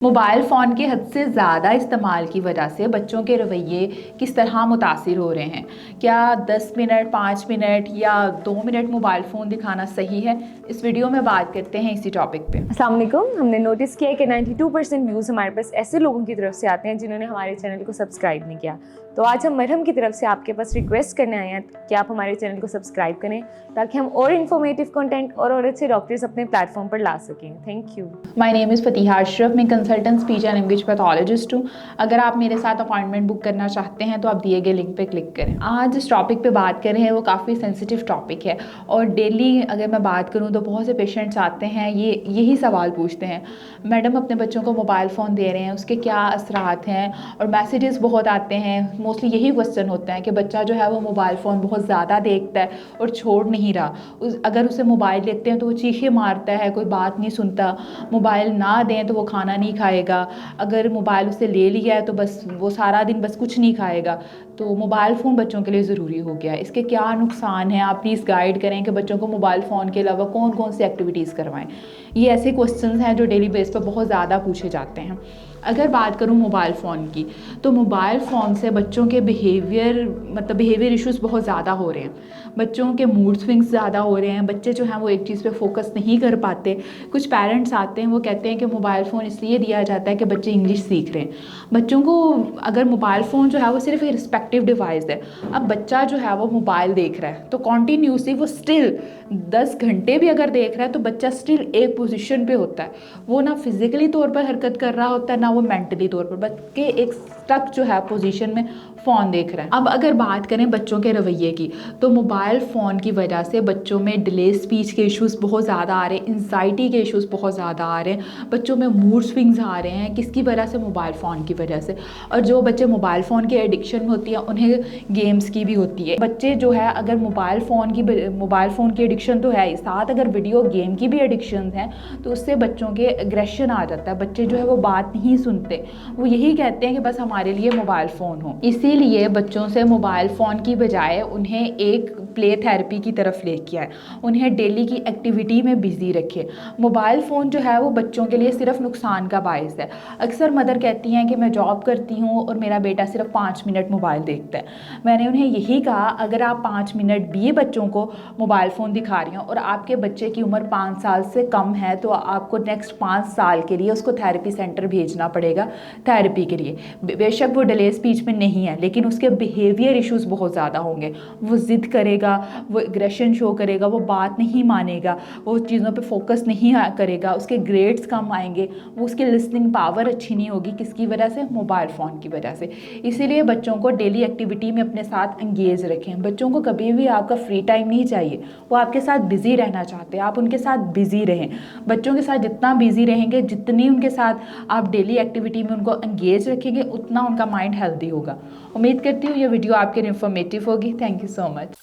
Mobile phone के हद से ज़्यादा इस्तेमाल की वजह से बच्चों के रवैये किस तरह मुतासिर हो रहे हैं? क्या 10 मिनट, 5 मिनट या 2 मिनट मोबाइल फ़ोन दिखाना सही है? इस वीडियो में बात करते हैं इसी टॉपिक पे। अस्सलाम वालेकुम। हमने नोटिस किया है कि 92% व्यूज़ हमारे पास ऐसे लोगों की तरफ से आते हैं जिन्होंने हमारे चैनल को सब्सक्राइब नहीं किया। तो आज हम मरहम की तरफ से आपके पास रिक्वेस्ट करने आए हैं कि आप हमारे चैनल को सब्सक्राइब करें ताकि हम और इन्फॉर्मेटिव कंटेंट और अच्छे डॉक्टर्स अपने प्लेटफॉर्म पर ला सकें। Thank you. My name is Fatiha Ashraf, मैं consultant speech and language pathologist हूँ। अगर आप मेरे साथ अपॉइंटमेंट बुक करना चाहते हैं तो आप दिए गए लिंक पे क्लिक करें। आज जिस टॉपिक पे बात कर रहे हैं वो काफ़ी सेंसिटिव टॉपिक है और डेली अगर मैं बात करूँ तो बहुत से पेशेंट्स आते हैं, ये यही सवाल पूछते हैं, मैडम अपने बच्चों को मोबाइल फ़ोन दे रहे हैं, उसके क्या असरात हैं? और मैसेजेस बहुत आते हैं। मोस्टली यही क्वेश्चन होता है कि बच्चा जो है वो मोबाइल फ़ोन बहुत ज़्यादा देखता है और छोड़ नहीं रहा। अगर उसे मोबाइल देते हैं तो वो चीखें मारता है, कोई बात नहीं सुनता। मोबाइल ना दें तो वो खाना नहीं खाएगा। अगर मोबाइल उससे ले लिया है तो बस वो सारा दिन बस कुछ नहीं खाएगा। तो मोबाइल फ़ोन बच्चों के लिए ज़रूरी हो गया है। इसके क्या नुकसान हैं, आप प्लीज़ गाइड करें कि बच्चों को मोबाइल फ़ोन के अलावा कौन कौन सी एक्टिविटीज़ करवाएं। ये ऐसे क्वेश्चंस हैं जो डेली बेस पर बहुत ज़्यादा पूछे जाते हैं। अगर बात करूँ मोबाइल फ़ोन की, तो मोबाइल फ़ोन से बच्चों के बिहेवियर इश्यूज़ बहुत ज़्यादा हो रहे हैं। बच्चों के मूड स्विंग्स ज़्यादा हो रहे हैं। बच्चे जो हैं वो एक चीज़ पे फोकस नहीं कर पाते। कुछ पेरेंट्स आते हैं, वो कहते हैं कि मोबाइल फ़ोन इसलिए दिया जाता है कि बच्चे इंग्लिश सीख रहे हैं। बच्चों को अगर मोबाइल फ़ोन जो है वो सिर्फ एक रिस्पेक्टिव डिवाइस है। अब बच्चा जो है वो मोबाइल देख रहा है तो कॉन्टीन्यूसली वो स्टिल 10 घंटे भी अगर देख रहा है तो बच्चा स्टिल एक पोजीशन पे होता है। वो ना फिजिकली तौर पर हरकत कर रहा होता है, ना वो मेंटली तौर पर, बल्कि एक स्टक जो है पोजीशन में फ़ोन देख रहा है। अब अगर बात करें बच्चों के रवैये की, तो मोबाइल फ़ोन की वजह से बच्चों में डिले स्पीच के इश्यूज़ बहुत ज़्यादा आ रहे हैं, एंजाइटी के इश्यूज़ बहुत ज़्यादा आ रहे हैं, बच्चों में मूड स्विंग्स आ रहे हैं। किसकी वजह से? मोबाइल फ़ोन की वजह से। और जो बच्चे मोबाइल फ़ोन के एडिक्शन में होती है उन्हें गेम्स की भी होती है। बच्चे जो है अगर मोबाइल फ़ोन की एडिक्शन तो है ही, साथ अगर वीडियो गेम की भी एडिक्शन है तो उससे बच्चों के एग्रेशन आ जाता है। बच्चे जो है वो बात नहीं सुनते, वो यही कहते हैं कि बस हमारे लिए मोबाइल फ़ोन हो। इसीलिए बच्चों से मोबाइल फ़ोन की बजाय उन्हें एक प्ले थेरेपी की तरफ लेके आए, उन्हें डेली की एक्टिविटी में बिज़ी रखें। मोबाइल फ़ोन जो है वो बच्चों के लिए सिर्फ नुकसान का बायस है। अक्सर मदर कहती हैं कि मैं जॉब करती हूँ और मेरा बेटा सिर्फ 5 मिनट मोबाइल देखता है। मैंने उन्हें यही कहा, अगर आप 5 मिनट भी बच्चों को मोबाइल फ़ोन दिखा रही हैं और आपके बच्चे की उम्र 5 साल से कम है तो आपको नेक्स्ट 5 साल के लिए उसको थेरेपी सेंटर भेजना पड़ेगा थेरेपी के लिए। बेशक वो डिले स्पीच में नहीं है लेकिन उसके बिहेवियर इश्यूज़ बहुत ज़्यादा होंगे। वो ज़िद करेगा, वो एग्रेशन शो करेगा, वो बात नहीं मानेगा, वो चीज़ों पे फोकस नहीं करेगा, उसके ग्रेड्स कम आएंगे, वो उसकी लिसनिंग पावर अच्छी नहीं होगी। किसकी वजह से? मोबाइल फ़ोन की वजह से। इसीलिए बच्चों को डेली एक्टिविटी में अपने साथ एंगेज रखें। बच्चों को कभी भी आपका फ्री टाइम नहीं चाहिए, वो आपके साथ बिज़ी रहना चाहते हैं, आप उनके साथ बिज़ी रहें। बच्चों के साथ जितना बिज़ी रहेंगे, जितनी उनके साथ आप डेली एक्टिविटी में उनको एंगेज रखेंगे, उतना उनका माइंड हेल्दी होगा। उम्मीद करती हूँ ये वीडियो आपके लिए इन्फॉर्मेटिव होगी। Thank you so much.